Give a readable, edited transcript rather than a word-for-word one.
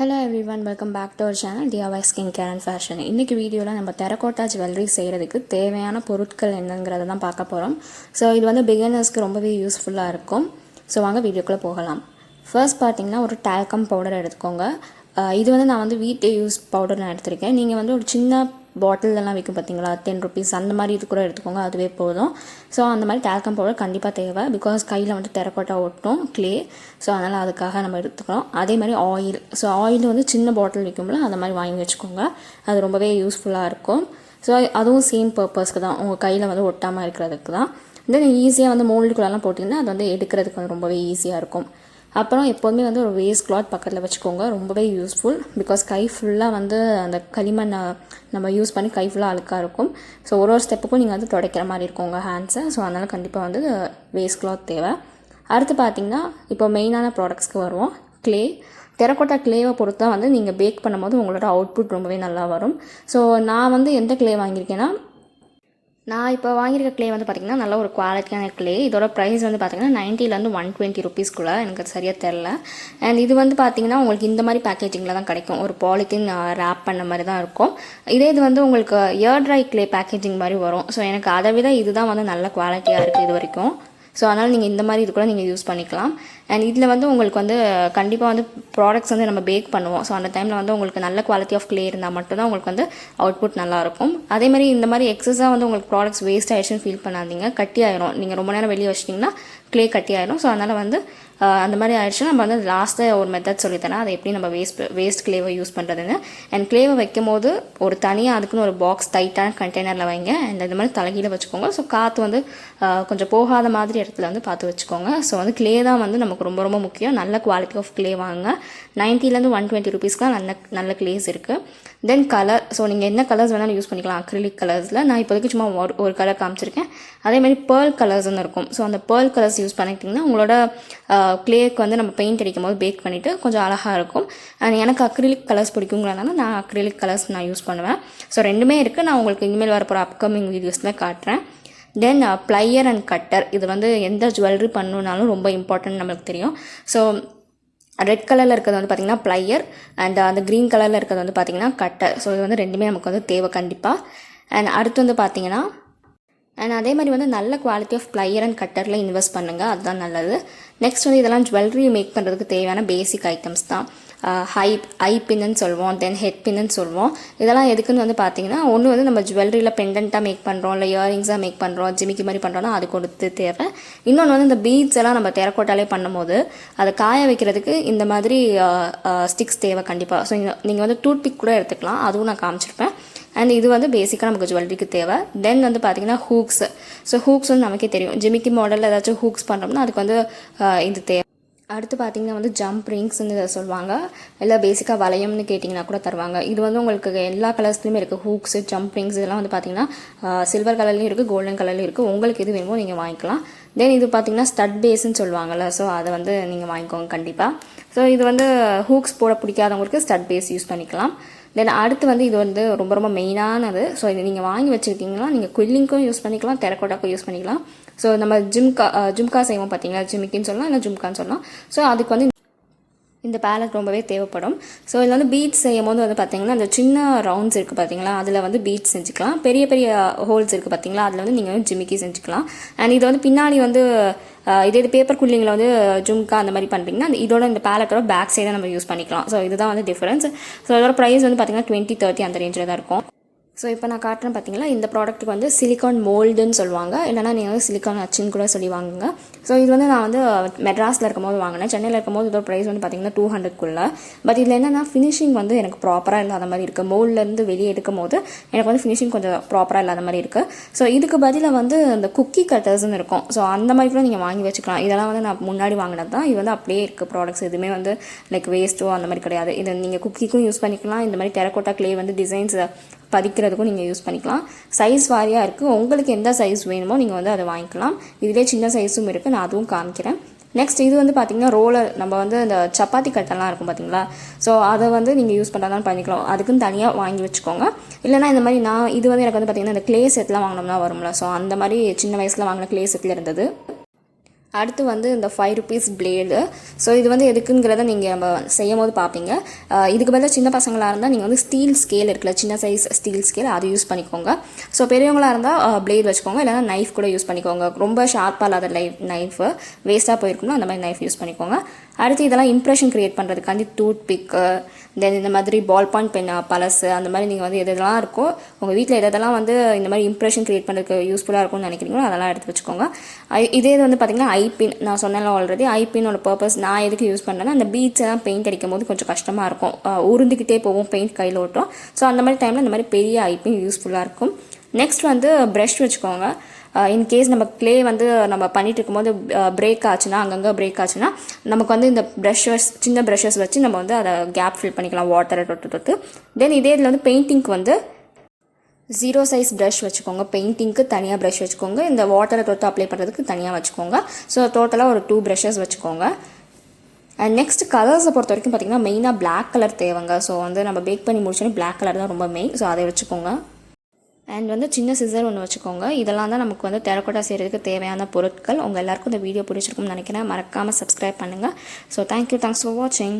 Hello everyone, welcome back to our channel DIY Skincare and Fashion. இன்னைக்கு வீடியோல நம்ம terracotta jewelry செய்யறதுக்கு தேவையான பொருட்கள் என்னங்கறத தான் பார்க்க போறோம். சோ இது வந்து beginnersக்கு ரொம்பவே யூஸ்ஃபுல்லா இருக்கும். சோ வாங்க வீடியோக்குள்ள போகலாம். ஃபர்ஸ்ட் பாத்தீங்கன்னா ஒரு talcum powder எடுத்துக்கோங்க. இது வந்து நான் வந்து வீட் யூஸ் பவுடர் நான் எடுத்துர்க்கேன். நீங்க வந்து ஒரு சின்ன பாட்டிலெல்லாம் விற்கும் பார்த்தீங்களா 10 rupees அந்த மாதிரி இது கூட எடுத்துக்கோங்க, அதுவே போதும். ஸோ அந்த மாதிரி talcum பவுடர் கண்டிப்பாக தேவை, பிகாஸ் கையில் வந்து டெரக்கோட்டா ஒட்டும் க்ளே. ஸோ அதனால் அதுக்காக நம்ம எடுத்துக்கிறோம். அதே மாதிரி ஆயில், ஸோ ஆயில் வந்து சின்ன பாட்டில் விற்கும்ல அந்த மாதிரி வாங்கி வச்சுக்கோங்க, அது ரொம்பவே யூஸ்ஃபுல்லாக இருக்கும். ஸோ அதுவும் சேம் பர்பஸ்க்கு தான், உங்கள் கையில் வந்து ஒட்டாமல் இருக்கிறதுக்கு தான். தென் ஈஸியாக வந்து மோல்டுக்குள்ளெல்லாம் போட்டிங்கன்னா அது வந்து எடுக்கிறதுக்கு வந்து ரொம்பவே ஈஸியாக இருக்கும். அப்புறம் எப்போதுமே வந்து ஒரு வேஸ்ட் கிளாத் பக்கத்தில் வச்சுக்கோங்க, ரொம்பவே யூஸ்ஃபுல். பிகாஸ் கை ஃபுல்லாக வந்து அந்த களிமண் நம்ம யூஸ் பண்ணி கை ஃபுல்லாக அழுக்காக இருக்கும். ஸோ ஒரு ஸ்டெப்புக்கும் நீங்கள் வந்து துடைக்கிற மாதிரி இருக்கும் உங்கள் ஹேண்ட்ஸை. ஸோ அதனால் கண்டிப்பாக வந்து வேஸ்ட் கிளாத் தேவை. அடுத்து பார்த்திங்கன்னா இப்போ மெயினான ப்ராடக்ட்ஸ்க்கு வருவோம். க்ளே, டெரக்கோட்டா க்ளேவை பொறுத்து தான் வந்து நீங்கள் பேக் பண்ணும்போது உங்களோட அவுட்புட் ரொம்பவே நல்லா வரும். ஸோ நான் வந்து எந்த க்ளே வாங்கியிருக்கேன்னா, நான் இப்போ வாங்கியிருக்க க்ளே வந்து பார்த்திங்கன்னா நல்ல ஒரு குவாலிட்டியான க்ளே. இதோட ப்ரைஸ் வந்து பார்த்திங்கன்னா 90லேருந்து 120 rupeesக்குள்ளே, எனக்கு அது சரியாக தெரில. அண்ட் இது வந்து பார்த்திங்கன்னா உங்களுக்கு இந்த மாதிரி பேக்கேஜிங்கில் தான் கிடைக்கும், ஒரு பாலித்தீன் ரேப் பண்ண மாதிரி தான் இருக்கும். இது வந்து உங்களுக்கு ஏர் ட்ரை க்ளே பேக்கேஜிங் மாதிரி வரும். ஸோ எனக்கு அதை விட இதுதான் வந்து நல்ல குவாலிட்டியாக இருக்குது இது வரைக்கும். ஸோ அதனால் நீங்கள் இந்த மாதிரி இது கூட நீங்கள் யூஸ் பண்ணிக்கலாம். அண்ட் இதில் வந்து உங்களுக்கு வந்து கண்டிப்பாக வந்து ப்ராடக்ட்ஸ் வந்து நம்ம பேக் பண்ணுவோம். ஸோ அந்த டைமில் வந்து உங்களுக்கு நல்ல குவாலிட்டி ஆஃப் க்ளே இருந்தால் மட்டும்தான் உங்களுக்கு வந்து அவுட்புட் நல்லாயிருக்கும். அதேமாதிரி இந்த மாதிரி எக்ஸஸாக வந்து உங்களுக்கு ப்ராடக்ட்ஸ் வேஸ்ட் ஆகிடுச்சுன்னு ஃபீல் பண்ணாதீங்க, கட்டி ஆயிரும். நீங்கள் ரொம்ப நேரம் வெளியே வச்சிட்டிங்கன்னா க்ளே கட்டி ஆயிரும். ஸோ அதனால் வந்து அந்த மாதிரி ஆயிடுச்சுன்னா நம்ம வந்து லாஸ்ட்டாக ஒரு மெத்தட் சொல்லித்தரேன், அதை எப்படி நம்ம வேஸ்ட் க்ளேவை யூஸ் பண்ணுறதுன்னு. அண்ட் க்ளேவை வைக்கும் போது ஒரு தனியாக அதுக்குன்னு ஒரு பாக்ஸ் டைட்டான கண்டெய்னரில் வைங்க. அண்ட் இந்த மாதிரி தலைகீழ வச்சுக்கோங்க. ஸோ காற்று வந்து கொஞ்சம் போகாத மாதிரி இடத்துல வந்து பார்த்து வச்சுக்கோங்க. ஸோ வந்து க்ளே தான் வந்து நமக்கு ரொம்ப ரொம்ப முக்கியம். நல்ல குவாலிட்டி ஆஃப் க்ளே வாங்க. 90லேருந்து 120 rupeesக்குலாம் நல்ல க்ளேஸ் இருக்குது. தென் கலர், ஸோ நீங்கள் என்ன கலர்ஸ் வேணாலும் யூஸ் பண்ணிக்கலாம். அக்ரிலிக் கலர்ஸில் நான் இப்போதைக்கு சும்மா ஒரு கலர் காமிச்சிருக்கேன். அதேமாதிரி பேர்ல் கலர்ஸ்ன்னு இருக்கும். ஸோ அந்த பேர்ல் கலர்ஸ் யூஸ் பண்ணிக்கிட்டிங்கன்னா உங்களோட க்ளேக்கு வந்து நம்ம பெயிண்ட் அடிக்கும் போது பேக் பண்ணிவிட்டு கொஞ்சம் அழகாக இருக்கும். அண்ட் எனக்கு அக்ரிலிக் கலர்ஸ் பிடிக்குங்கிறதுனால நான் அக்ரிலிக் கலர்ஸ் நான் யூஸ் பண்ணுவேன். ஸோ ரெண்டுமே இருக்குது, நான் உங்களுக்கு இனிமேல் வரப்போகிற அப்கமிங் வீடியோஸில் காட்டுறேன். தென் ப்ளையர் அண்ட் கட்டர், இது வந்து எந்த ஜுவல்லரி பண்ணணுன்னாலும் ரொம்ப இம்பார்ட்டன்ட் நம்மளுக்கு தெரியும். ஸோ ரெட் கலரில் இருக்கிறது வந்து பார்த்திங்கன்னா ப்ளையர், அண்ட் அந்த க்ரீன் கலரில் இருக்கிறது வந்து பார்த்திங்கன்னா கட்டர். ஸோ இது வந்து ரெண்டுமே நமக்கு வந்து தேவை கண்டிப்பாக. அண்ட் அடுத்து வந்து பார்த்திங்கன்னா, அண்ட் அதே மாதிரி வந்து நல்ல குவாலிட்டி ஆஃப் ப்ளையர் அண்ட் கட்டரில் இன்வெஸ்ட் பண்ணுங்கள், அதுதான் நல்லது. நெக்ஸ்ட் வந்து இதெல்லாம் ஜுவல்லரி மேக் பண்ணுறதுக்கு தேவையான பேசிக் ஐட்டம்ஸ் தான். ஐ பின்னு சொல்லுவோம், தென் ஹெட் பின்னு சொல்லுவோம். இதெல்லாம் எதுக்குன்னு வந்து பார்த்தீங்கன்னா, ஒன்று வந்து நம்ம ஜுவல்லரியில் பெண்டண்ட்டாக மேக் பண்ணுறோம், இல்லை இயரிங்ஸாக மேக் பண்ணுறோம், ஜிமிக்கி மாதிரி பண்ணுறோன்னா அது கொடுத்து தேவை. இன்னொன்று வந்து இந்த பீட்ஸ் எல்லாம் நம்ம டெரக்கோட்டாலே பண்ணும்போது அதை காய வைக்கிறதுக்கு இந்த மாதிரி ஸ்டிக்ஸ் தேவை கண்டிப்பாக. ஸோ நீங்கள் வந்து டூத் பிக் கூட எடுத்துக்கலாம், அதுவும் நான் காமிச்சிருப்பேன். அண்ட் இது வந்து பேசிக்காக நமக்கு ஜுவல்லரிக்கு தேவை. தென் வந்து பார்த்திங்கன்னா ஹூக்ஸ். ஸோ ஹூக்ஸ் வந்து நமக்கே தெரியும், ஜிமிக்கி மாடலில் ஏதாச்சும் ஹூக்ஸ் பண்ணுறோம்னா அதுக்கு வந்து இது தேவை. அடுத்து பார்த்திங்கன்னா வந்து ஜம்ப் ரிங்ஸ்ன்னு இதை சொல்லுவாங்க, இல்லை பேசிக்காக வளையம்னு கேட்டிங்கன்னா கூட தருவாங்க. இது வந்து உங்களுக்கு எல்லா கலர்ஸ்லையுமே இருக்குது. ஹூக்ஸு, ஜம்ப் ரிங்ஸ் இதெல்லாம் வந்து பார்த்திங்கன்னா சில்வர் கலர்லேயும் இருக்குது, கோல்டன் கலர்லேயும் இருக்குது. உங்களுக்கு எது வேணுமோ நீங்கள் வாங்கிக்கலாம். தென் இது பார்த்திங்கன்னா ஸ்டட் பேஸ்ன்னு சொல்லுவாங்கள்ல, ஸோ அதை வந்து நீங்கள் வாங்கிக்கோங்க கண்டிப்பாக. ஸோ இது வந்து ஹூக்ஸ் போட பிடிக்காதவங்களுக்கு ஸ்டட் பேஸ் யூஸ் பண்ணிக்கலாம். தென் அடுத்து வந்து இது வந்து ரொம்ப ரொம்ப மெயினானது. ஸோ இது நீங்கள் வாங்கி வச்சுக்கிட்டிங்கன்னா நீங்கள் குவில்லிங்க்கும் யூஸ் பண்ணிக்கலாம், டெரக்கோட்டாக்கும் யூஸ் பண்ணிக்கலாம். ஸோ நம்ம ஜும்கா செய்வோம் பார்த்தீங்களா, ஜிமிக்கின்னு சொல்லலாம், இல்லை ஜும்கான்னு சொல்லலாம். ஸோ அதுக்கு வந்து இந்த பேலட் ரொம்பவே தேவைப்படும். ஸோ இதில் வந்து பீட்ஸ் செய்யும் போது வந்து பார்த்திங்கன்னா அந்த சின்ன ரவுண்ட்ஸ் இருக்குது பார்த்தீங்களா, அதில் வந்து பீட்ஸ் செஞ்சுக்கலாம். பெரிய பெரிய ஹோல்ஸ் இருக்குது பார்த்தீங்களா, அதில் வந்து நீங்கள் வந்து ஜிமிக்கி செஞ்சுக்கலாம். அண்ட் இது வந்து பின்னாடி வந்து இதே பேப்பர் குல்லிங்கில் வந்து ஜும்கா அந்த மாதிரி பண்ணுறீங்கன்னா இதோட இந்த பேலட்டோட பேக் சைடாக நம்ம யூஸ் பண்ணிக்கலாம். ஸோ இதுதான் வந்து டிஃபரன்ஸ். ஸோ இதோட ப்ரைஸ் வந்து பார்த்திங்கன்னா 20-30 அந்த ரேஞ்சில் தான் இருக்கும். ஸோ இப்போ நான் காட்டுறேன் பார்த்தீங்களா, இந்த ப்ராடக்ட்டுக்கு வந்து சிலிக்கான் மோல்டுன்னு சொல்லுவாங்க, இல்லைனா நீங்கள் வந்து சிலிக்கான் அச்சின்னு கூட சொல்லி வாங்குங்க. ஸோ இது வந்து நான் வந்து மெட்ராஸில் இருக்கும் போது வாங்கினேன். சென்னையில் இருக்கும் போது இதோட ப்ரைஸ் வந்து பார்த்திங்கன்னா 200க்குள்ளே. பட் இதில் என்னென்னா ஃபினிஷிங் வந்து எனக்கு ப்ராப்பராக இல்லாத மாதிரி இருக்குது. மோல்ட்லேருந்து வெளியே எடுக்கும் போது எனக்கு வந்து ஃபினிஷிங் கொஞ்சம் ப்ராப்பராக இல்லாத மாதிரி இருக்குது. ஸோ இதுக்கு பதிலாக வந்து இந்த குக்கி கட்டர்ஸ்ன்னு இருக்கும். ஸோ அந்த மாதிரி கூட நீங்கள் வாங்கி வச்சுக்கலாம். இதெல்லாம் வந்து நான் முன்னாடி வாங்கினது தான். இது வந்து அப்படியே இருக்குது ப்ராடக்ட்ஸ், எதுவுமே வந்து லைக் வேஸ்ட்டோ அந்த மாதிரி கிடையாது. இதை நீங்கள் குக்கிக்கும் யூஸ் பண்ணிக்கலாம், இந்த மாதிரி டெரக்கோட்டா க்ளே வந்து டிசைன்ஸ் பதிக்கிறதுக்கும் நீங்கள் யூஸ் பண்ணிக்கலாம். சைஸ் வாரியாக இருக்குது, உங்களுக்கு எந்த சைஸ் வேணுமோ நீங்கள் வந்து அதை வாங்கிக்கலாம். இதிலே சின்ன சைஸும் இருக்குது, நான் அதுவும் காமிக்கிறேன். நெக்ஸ்ட் இது வந்து பார்த்திங்கன்னா ரோலர், நம்ம வந்து இந்த சப்பாத்தி கட்டெல்லாம் இருக்கும் பார்த்தீங்களா, ஸோ அதை வந்து நீங்கள் யூஸ் பண்ணுறதாலும் பண்ணிக்கலாம். அதுக்குன்னு தனியாக வாங்கி வச்சுக்கோங்க. இல்லைனா இந்த மாதிரி இது வந்து எனக்கு வந்து பார்த்திங்கன்னா இந்த க்ளே செட்லாம் வாங்கினோம்னா வரும்ல, ஸோ அந்த மாதிரி சின்ன வயசில் வாங்கின க்ளே செட்டில் இருந்தது. அடுத்து வந்து இந்த 5 rupees பிளேடு. ஸோ இது வந்து எதுக்குங்கிறத நீங்கள் நம்ம செய்யும் போது பார்ப்பீங்க. இதுக்கு பதிலாக சின்ன பசங்களாக இருந்தால் நீங்கள் வந்து ஸ்டீல் ஸ்கேல் இருக்குல்ல, சின்ன சைஸ் ஸ்டீல் ஸ்கேல் அது யூஸ் பண்ணிக்கோங்க. ஸோ பெரியவங்களாக இருந்தால் பிளேட் வச்சுக்கோங்க, இல்லைனா நைஃப் கூட யூஸ் பண்ணிக்கோங்க. ரொம்ப ஷார்ப்பாக இல்லாத நைஃபு வேஸ்ட்டாக போயிருக்கும்னா அந்த மாதிரி நைஃப் யூஸ் பண்ணிக்கோங்க. அடுத்து இதெல்லாம் இம்ப்ரெஷன் க்ரியேட் பண்ணுறதுக்காண்டி டூத் பிக்கு, தென் இந்த மாதிரி பால் பாயிண்ட் பென் பழசு, அந்த மாதிரி நீங்கள் வந்து எதெல்லாம் இருக்கோ உங்கள் வீட்டில் எதெல்லாம் வந்து இந்த மாதிரி இம்ப்ரெஷன் க்ரியேட் பண்ணுறதுக்கு யூஸ்ஃபுல்லாக இருக்கும்னு நினைக்கிறீங்களோ அதெல்லாம் எடுத்து வச்சுக்கோங்க. இதே இது வந்து பார்த்திங்கன்னா ஐபின், நான் சொன்னேன்ல ஆல்ரெடி, ஐபின்னோட பர்பஸ் நான் எதுக்கு யூஸ் பண்ணுறேன்னா அந்த பீட்ஸ் எல்லாம் பெயிண்ட் அடிக்கும் போது கொஞ்சம் கஷ்டமாக இருக்கும், உருந்துக்கிட்டே போகும் பெயிண்ட் கையில் ஓட்டும். ஸோ அந்த மாதிரி டைமில் இந்த மாதிரி பெரிய ஐபின் யூஸ்ஃபுல்லாக இருக்கும். நெக்ஸ்ட் வந்து ப்ரஷ் வச்சுக்கோங்க. இன்கேஸ் நம்ம க்ளே வந்து நம்ம பண்ணிட்டு இருக்கும்போது பிரேக் ஆச்சுன்னா, அங்கங்கே பிரேக் ஆச்சுன்னா நமக்கு வந்து இந்த ப்ரஷஸ், சின்ன ப்ரஷஸ் வச்சு நம்ம வந்து அதை கேப் ஃபில் பண்ணிக்கலாம் வாட்டரை தொட்டு. தென் இதே இதில் வந்து பெயிண்டிங்க்கு வந்து 0 சைஸ் ப்ரஷ் வச்சுக்கோங்க. பெயிண்டிங்க்கு தனியாக ப்ரஷ் வச்சுக்கோங்க, இந்த வாட்டரை தொட்டு அப்ளை பண்ணுறதுக்கு தனியாக வச்சுக்கோங்க. ஸோ டோட்டலாக ஒரு 2 ப்ரஷஸ் வச்சுக்கோங்க. அண்ட் நெக்ஸ்ட் கலர்ஸை பொறுத்த வரைக்கும் பார்த்திங்கன்னா மெயினாக பிளாக் கலர் தேவைங்க. ஸோ வந்து நம்ம பேக் பண்ணி முடிச்சோன்னே பிளாக் கலர் தான் ரொம்ப மெயின். ஸோ அதை வச்சுக்கோங்க. அண்ட் வந்து சின்ன சிசர் ஒன்று வச்சுக்கோங்க. இதெல்லாம் தான் நமக்கு வந்து டெரகோட்டா செய்கிறதுக்கு தேவையான பொருட்கள். உங்கள் எல்லாருக்கும் இந்த வீடியோ பிடிச்சிருக்கும்னு நினைக்கிறேன். மறக்காமல் சப்ஸ்கிரைப் பண்ணுங்கள். ஸோ தேங்க்ஸ் ஃபார் வாட்சிங்.